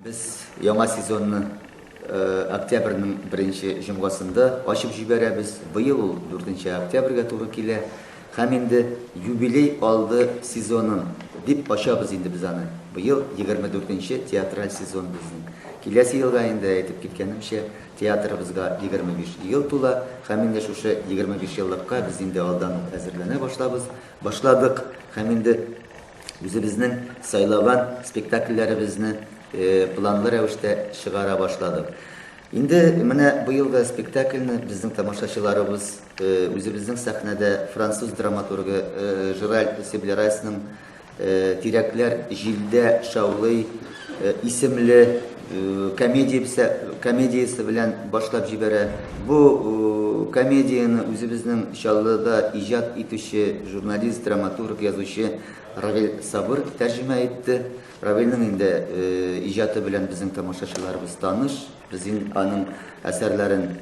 Biz яңа сезонны октябрьнең 1 җомгасында ачып җибәрәбез. Быел ул 4 октябрьгә туры килә. Һәм инде юбилей алды сезонын дип ачабыз инде без аны. Быел 24-нче театраль сезон безнең. Киләсе елга инде әйтеп киткәнемчә, театрыбызга 25 ел тула. Һәм инде шушы 25 еллыкка без инде алдан әзерләнә башладык. Һәм инде үзебезнең сайлаган спектакльләребезне планлы рәвештә чыгара башладык. Инде менә быелгы спектакльне безнең тамашачыларыбыз үзебезнең сәхнәдә француз драматургы Жераль Себлерайсның «Тирәкләр җилдә шаулый» исемле комедиясе белән башлап җибәрә. Бу комедияны үзебезнең Чаллыда иҗат итүче журналист, драматург, язучы Равил Сабыр тәрҗемә итте. Равилның инде иҗаты белән безнең тамашачыларыбыз таныш. Без аның әсәрләрен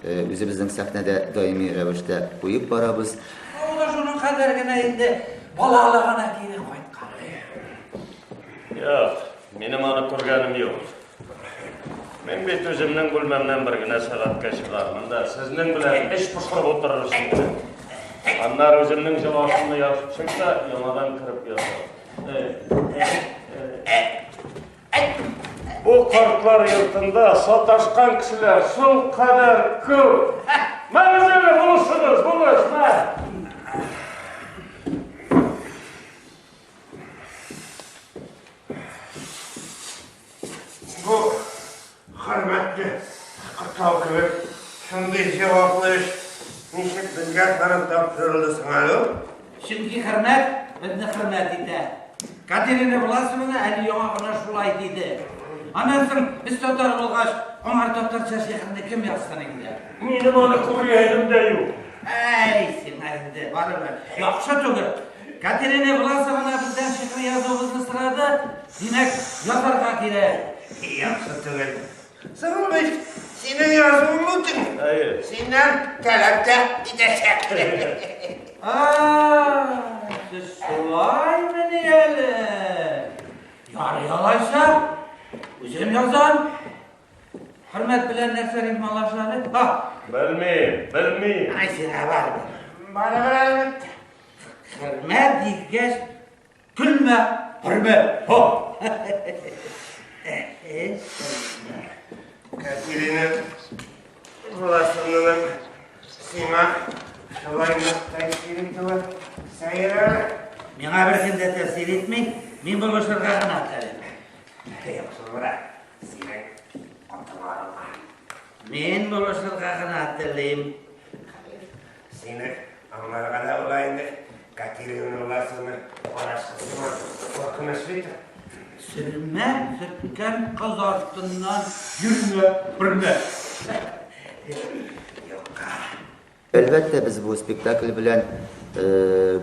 үзебезнең сәхнәдә даими рәвештә куеп барабыз. Ул шуның кадәр генә инде балалыгына кире кайткан. Юк, минем аны күргәнем юк. Мен бит үземнең бүлмәмнән бер генә сәгатькә чыгармын да, сезнең белән эш пошырып утырырсың. Аннары үземнең җавабымны язып чыкса, яңадан кирип язам. Bu kartlar yurtunda sataşkan kişiler şu kadar kıl. Mevzeli buluşsunuz, buluşma. Bu hürmetli kıtav gibi şimdi cevaplayış nişik bilge karın taptırıldı sana yok? Şimdi hürmet, bizni hürmet ite. Katerina Vlasovna әни яңагына шулай диде. Аннан соң без татар булгач, аңар татарча шәһәрне кем язсын инде? Минем аны күргәнем дә юк. Син инде барыбер. Яхшы түгел. Катерина Власовна бездән шигырь язуыбызны сорады. Димәк, язарга кирәк. Яхшы түгел. Сығылмыш, синең язуың мөмкин. Синнән таләп тә итәчәк. Siz şulaymi әле? Ярый алайса, үзем язам. Хөрмәт белән нәрсә рифмалашады? Белмим. Ай, сиңа барыбер. Барыбер әлбәттә. Хөрмәт дигәч, көлмә, хөрмәт. Катерина Власовнаның сиңа шулай тәэсир итүе сәйер. Миңа бер кем дә тәэсир итмәй, мин булышырга гына телим. Яхшырак, синең аталарыңа. Мин булышырга гына телим. Сине аңларга да була инде. Катерина Власовна карашкысына куркыныч бит. Сөрмә, сөрткән кыз артыннан йөрмә, бирмә. Әлбәттә, без бу спектакль белән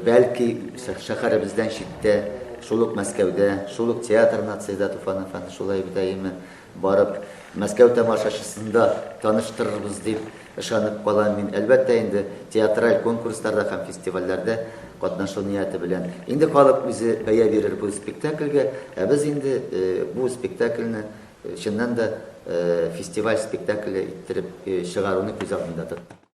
бәлки шәһәребездән читтә, шул ук Мәскәүдә, шул ук театр нацияда Туфан әфәнде шулай битәйме барып, Мәскәү тамашачысында таныштырырбыз дип ышанып калам мин. Әлбәттә, инде театраль конкурсларда һәм фестивальләрдә катнашу нияте белән. Инде халык үзе бәя бирер бу спектакльгә, ә без инде бу спектакльне чыннан да фестиваль спектакле иттереп чыгаруны күз алдында тоттык.